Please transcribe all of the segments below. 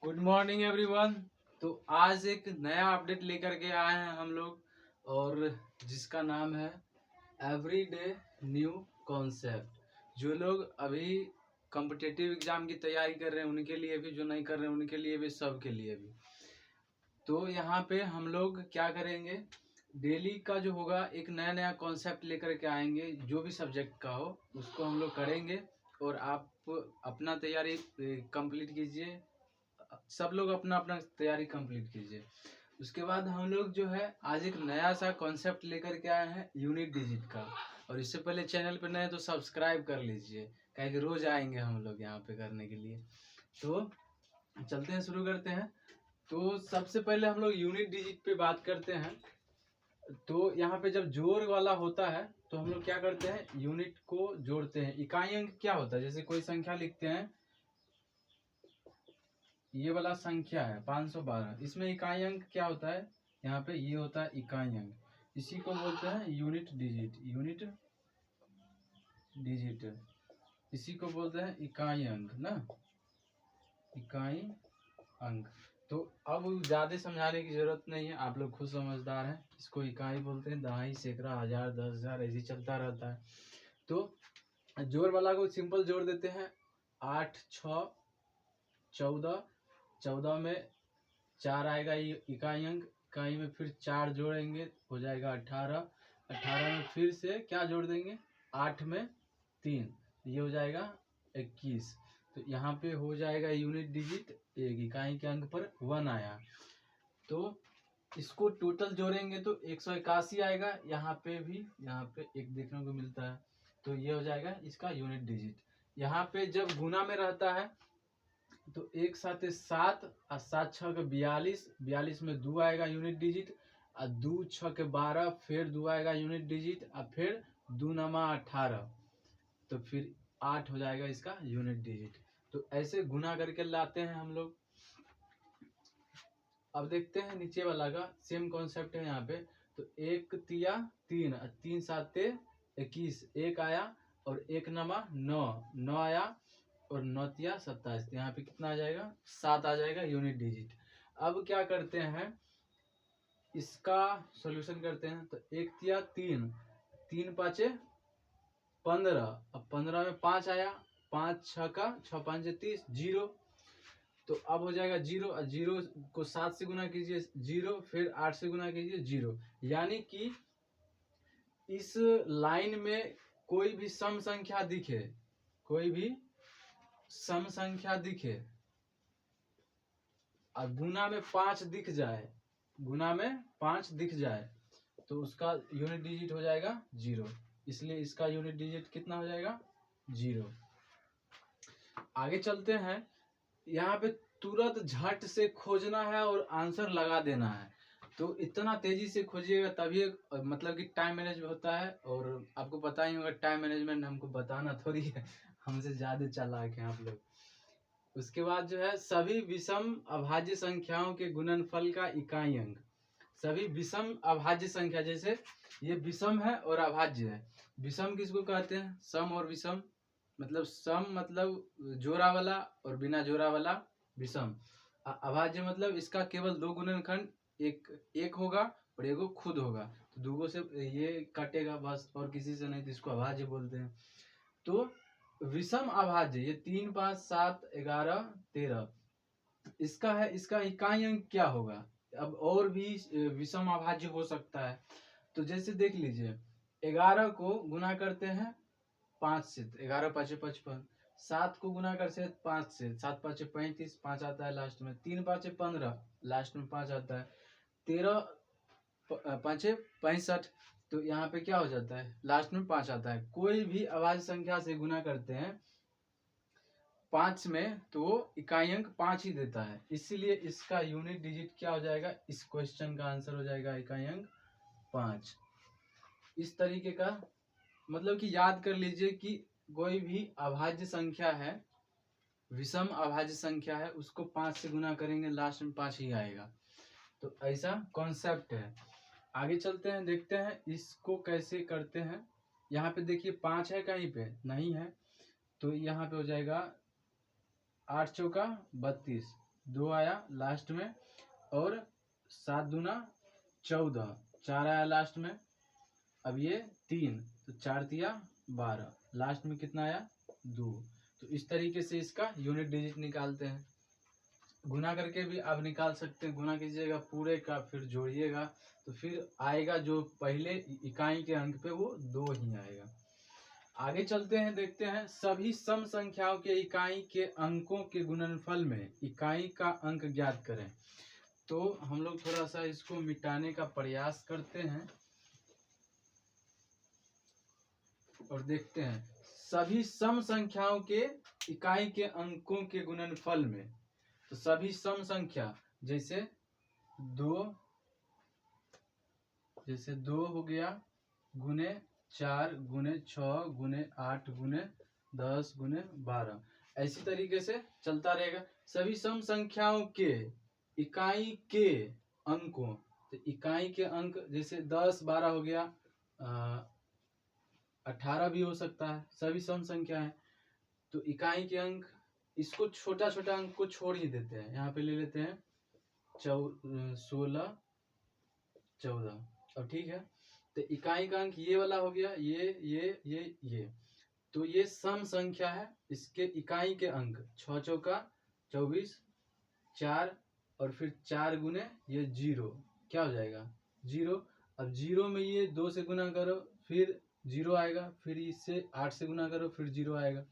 Good morning everyone. तो आज एक नया अपडेट लेकर के आए हैं हम लोग, और जिसका नाम है एवरीडे न्यू कॉन्सेप्ट। जो लोग अभी कॉम्पिटिटिव एग्जाम की तैयारी कर रहे हैं उनके लिए भी, जो नहीं कर रहे हैं उनके लिए भी, सबके लिए भी। तो यहाँ पे हम लोग क्या करेंगे, डेली का जो होगा एक नया नया कॉन्सेप्ट लेकर के आएंगे। जो भी सब्जेक्ट का हो उसको हम लोग करेंगे, और आप अपना तैयारी कंप्लीट कीजिए। सब लोग अपना अपना तैयारी कंप्लीट कीजिए। उसके बाद हम लोग जो है आज एक नया सा कॉन्सेप्ट लेकर के आए हैं यूनिट डिजिट का। और इससे पहले चैनल पे नए तो सब्सक्राइब कर लीजिए, क्या कि रोज आएंगे हम लोग यहाँ पे करने के लिए। तो चलते हैं, शुरू करते हैं। तो सबसे पहले हम लोग यूनिट डिजिट पे बात करते हैं। तो यहाँ पे जब जोड़ वाला होता है तो हम लोग क्या करते हैं, यूनिट को जोड़ते हैं। इकाई अंक क्या होता है, जैसे कोई संख्या लिखते हैं, ये वाला संख्या है 512, इसमें इकाई अंक क्या होता है, यहाँ पे ये होता है इकाई अंक। इसी को बोलते हैं यूनिट डिजिट। यूनिट डिजिट इसी को बोलते हैं इकाई अंक ना, इकाई अंक। तो अब ज्यादा समझाने की जरूरत नहीं है, आप लोग खुद समझदार हैं। इसको इकाई बोलते हैं, दहाई, सैकड़ा, हजार, 10,000 ऐसे चलता रहता है। तो जोड़ वाला को सिंपल जोड़ देते हैं। 8, 6, 14, 14 में 4 आएगा इकाई अंक। इकाई में फिर 4 जोड़ेंगे, हो जाएगा 18। 18 में फिर से क्या जोड़ देंगे, 8 में 3, ये हो जाएगा 21। तो यहाँ पे हो जाएगा यूनिट डिजिट, एक इकाई के अंक पर 1 आया। तो इसको टोटल जोड़ेंगे तो 181 आएगा। यहाँ पे भी, यहाँ पे एक देखने को मिलता है, तो ये हो जाएगा इसका यूनिट डिजिट। यहाँ पे जब गुना में रहता है तो एक साथ 7 और 7 6 के 42, 42 में 2 आएगा यूनिट डिजिट, और 2 6 के 12, फिर 2 आएगा यूनिट डिजिट, और फिर 2 नमा 18, तो फिर 8 हो जाएगा इसका यूनिट डिजिट। तो ऐसे गुना करके लाते हैं हम लोग। अब देखते हैं नीचे वाला का, सेम कॉन्सेप्ट है यहाँ पे। तो 1 तिया 3, 3 7 21, 1 आया, और 1 नमा 9, 9 आया, और 9 तिया 27। यहाँ पे कितना आ जाएगा, 7 आ जाएगा यूनिट डिजिट। अब क्या करते हैं, इसका सॉल्यूशन करते हैं। तो 1 तिया 3, 3 पाँचे 15, अब 15 में 5 आया, 5 6 का 6 5 30, 0। तो अब हो जाएगा 0, और 0 को 7 से गुना कीजिए 0, फिर 8 से गुना कीजिए 0। यानी कि इस लाइन में कोई भी सम संख्या दिखे, कोई भी सम संख्या दिखे और गुना में 5 दिख जाए, गुना में 5 दिख जाए, तो उसका यूनिट डिजिट हो जाएगा 0। इसलिए इसका यूनिट डिजिट कितना हो जाएगा, 0। आगे चलते हैं। यहाँ पे तुरंत झट से खोजना है और आंसर लगा देना है। तो इतना तेजी से खोजिएगा तभी मतलब कि टाइम मैनेज होता है। और आपको पता ही होगा टाइम मैनेजमेंट हमको बताना थोड़ी है, हमसे ज्यादा चालाक हैं आप लोग। उसके बाद जो है, सभी विषम अभाज्य संख्याओं के गुणनफल का इकाई अंक। सभी विषम अभाज्य संख्या, जैसे ये विषम है और अभाज्य है। विषम किसको कहते हैं, सम और विषम। मतलब सम मतलब जोड़ा वाला, और बिना जोड़ा वाला विषम। अभाज्य मतलब इसका केवल 2 गुणनखंड, एक होगा और एगो खुद होगा, तो दूगो से ये कटेगा बस, और किसी से नहीं, तो इसको अभाज्य बोलते हैं। तो विषम अभाज्य, ये 3 5 7 11 13, इसका है, इसका इकाई अंक क्या होगा। अब और भी विषम अभाज्य हो सकता है। तो जैसे देख लीजिए, 11 को गुना करते हैं 5 से, 11 5 55। 7 को गुना करते हैं 5 से, 7 5 35, 5 आता है लास्ट में। 3 5 15, लास्ट में 5 आता है। 13 5 65, तो यहाँ पे क्या हो जाता है, लास्ट में 5 आता है। कोई भी अभाज्य संख्या से गुना करते हैं 5 में, तो इकाई अंक 5 ही देता है। इसीलिए इसका यूनिट डिजिट क्या हो जाएगा, इस क्वेश्चन का आंसर हो जाएगा इकाई अंक 5। इस तरीके का मतलब कि याद कर लीजिए कि कोई भी अभाज्य संख्या है, विषम अभाज्य संख्या है, उसको 5 से गुना करेंगे, लास्ट में 5 ही आएगा। तो ऐसा कॉन्सेप्ट है। आगे चलते हैं, देखते हैं इसको कैसे करते हैं। यहाँ पे देखिए 5 है, कहीं पे नहीं है, तो यहाँ पे हो जाएगा 8 चौका 32, 2 आया लास्ट में, और 7 दूना 14, 4 आया लास्ट में। अब ये 3, तो 4 तिया 12, लास्ट में कितना आया 2। तो इस तरीके से इसका यूनिट डिजिट निकालते हैं। गुना करके भी आप निकाल सकते हैं, गुना कीजिएगा पूरे का, फिर जोड़िएगा तो फिर आएगा जो पहले इकाई के अंक पे वो 2 ही आएगा। आगे चलते हैं, देखते हैं सभी सम संख्याओं के इकाई के अंकों के गुणनफल में इकाई का अंक ज्ञात करें। तो हम लोग थोड़ा सा इसको मिटाने का प्रयास करते हैं और देखते हैं सभी सम संख्याओं के इकाई के अंकों के गुणनफल में। तो सभी सम संख्या जैसे 2 हो गया गुने 4 गुने 6 गुने 8 गुने 10 गुने 12, ऐसी तरीके से चलता रहेगा। सभी सम संख्याओं के इकाई के अंकों, तो इकाई के अंक जैसे 10 12 हो गया, 18 भी हो सकता है, सभी सम संख्या है। तो इकाई के अंक, इसको छोटा छोटा अंक को छोड़ ही देते हैं, यहाँ पे ले लेते हैं 16 14, और ठीक है। तो इकाई का अंक ये वाला हो गया, ये तो ये सम संख्या है, इसके इकाई के अंक 6 चौका 24, 4 और फिर 4 गुने ये 0, क्या हो जाएगा 0। अब 0 में ये 2 से गुना करो फिर 0 आएगा, फिर इससे 8 से गुना करो फिर 0 आएगा।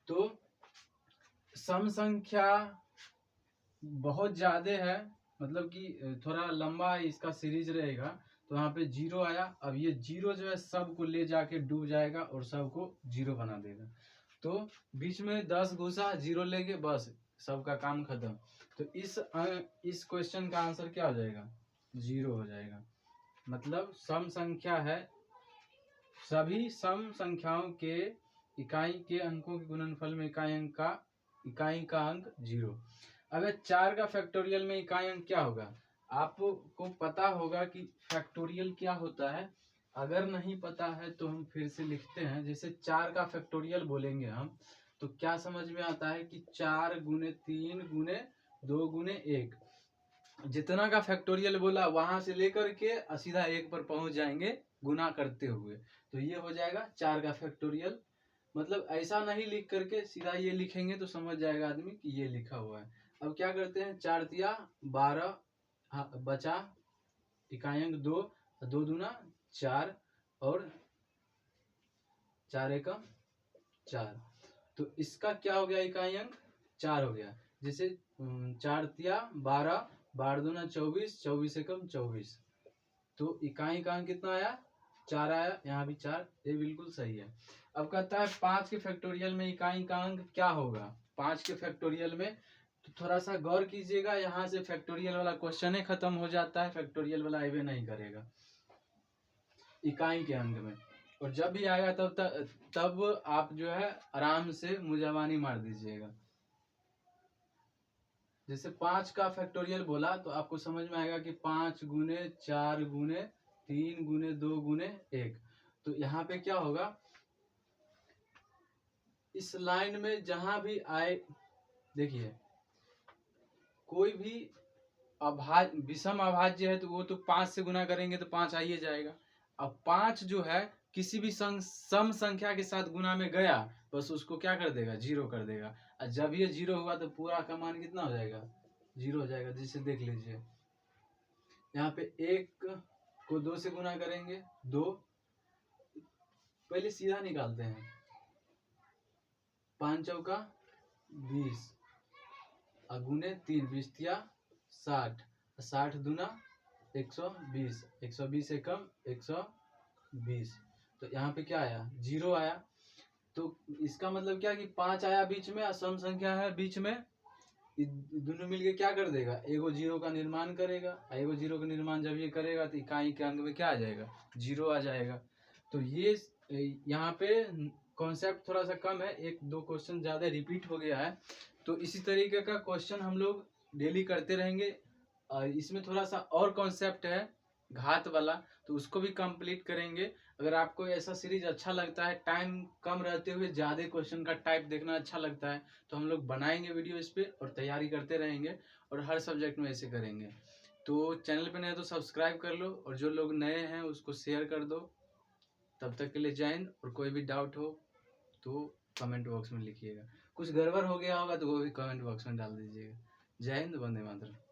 तो सम संख्या बहुत ज्यादा है, मतलब कि थोड़ा लंबा इसका सीरीज रहेगा। तो यहाँ पे 0 आया, अब ये 0 जो है सबको ले जाके डूब जाएगा और सबको 0 बना देगा। तो बीच में 10 घुसा 0 लेके बस सबका काम खत्म। तो इस क्वेश्चन का आंसर क्या हो जाएगा 0 हो जाएगा। मतलब सम संख्या है, सभी सम संख्याओं के इकाई के अंकों के गुणनफल में इकाई का अंक 0। अगर 4 का फैक्टोरियल में इकाई अंक क्या होगा, आपको पता होगा कि फैक्टोरियल क्या होता है। अगर नहीं पता है तो हम फिर से लिखते हैं। जैसे 4 का फैक्टोरियल बोलेंगे हम, तो क्या समझ में आता है कि 4 गुने 3 गुने 2 गुने 1, जितना का फैक्टोरियल बोला वहां से लेकर के सीधा 1 पर पहुंच जाएंगे गुना करते हुए। तो ये हो जाएगा 4 का फैक्टोरियल। मतलब ऐसा नहीं लिख करके सीधा ये लिखेंगे तो समझ जाएगा आदमी कि ये लिखा हुआ है। अब क्या करते हैं, 4 तिया 12, हाँ बचा इकाई अंक 2, 2 दूना 4 और 4 एकम 4। तो इसका क्या हो गया, इकाई अंक 4 हो गया। जैसे 4 तिया 12, 12 दूना 24, 24 एकम 24। तो इकाई का अंक कितना आया 4 आया, यहाँ भी 4, ये बिल्कुल सही है। अब कहता है 5 के फैक्टोरियल में इकाई का अंक क्या होगा। 5 के फैक्टोरियल में तो थोड़ा सा गौर कीजिएगा, यहाँ से फैक्टोरियल वाला क्वेश्चन ही खत्म हो जाता है, फैक्टोरियल वाला आइवे नहीं करेगा इकाई के अंक में। और जब भी आएगा तब आप जो है आराम से मुजावानी मार दीजिएगा। जैसे 5 का फैक्टोरियल बोला तो आपको समझ में आएगा कि 5 गुने 4 गुने 3 गुने 2 गुने 1। तो यहाँ पे क्या होगा, इस लाइन में जहां भी आए, देखिए कोई भी विषम अभाज्य है तो वो तो 5 से गुना करेंगे तो 5 आ ही जाएगा। अब 5 जो है किसी भी सम संख्या के साथ गुना में गया, बस उसको क्या कर देगा 0 कर देगा। और जब ये 0 हुआ तो पूरा का मान कितना हो जाएगा 0 हो जाएगा। जिसे देख लीजिए यहाँ पे 1 को 2 से गुना करेंगे 2, पहले सीधा निकालते हैं, 5 चौका 20 गुने 3, 20 तिया 60, 60 दूना 120, 120 एकम 120। तो यहाँ पे क्या आया 0 आया। तो इसका मतलब क्या कि 5 आया बीच में, असम संख्या है बीच में, दोनों मिलके क्या कर देगा, एगो 0 का निर्माण करेगा। एगो 0 का निर्माण जब ये करेगा तो इकाई के अंक में क्या आ जाएगा 0 आ जाएगा। तो ये यहाँ पे कॉन्सेप्ट थोड़ा सा कम है, 1-2 क्वेश्चन ज्यादा रिपीट हो गया है। तो इसी तरीके का क्वेश्चन हम लोग डेली करते रहेंगे। इसमें थोड़ा सा और कॉन्सेप्ट है घात वाला, तो उसको भी कंप्लीट करेंगे। अगर आपको ऐसा सीरीज अच्छा लगता है, टाइम कम रहते हुए ज़्यादा क्वेश्चन का टाइप देखना अच्छा लगता है, तो हम लोग बनाएंगे वीडियो इस पर और तैयारी करते रहेंगे और हर सब्जेक्ट में ऐसे करेंगे। तो चैनल पे नए तो सब्सक्राइब कर लो और जो लोग नए हैं उसको शेयर कर दो। तब तक के लिए जय हिंद। और कोई भी डाउट हो तो कमेंट बॉक्स में लिखिएगा। कुछ गड़बड़ हो गया होगा तो वो भी कमेंट बॉक्स में डाल दीजिएगा। जय हिंद, वंदे मातरम।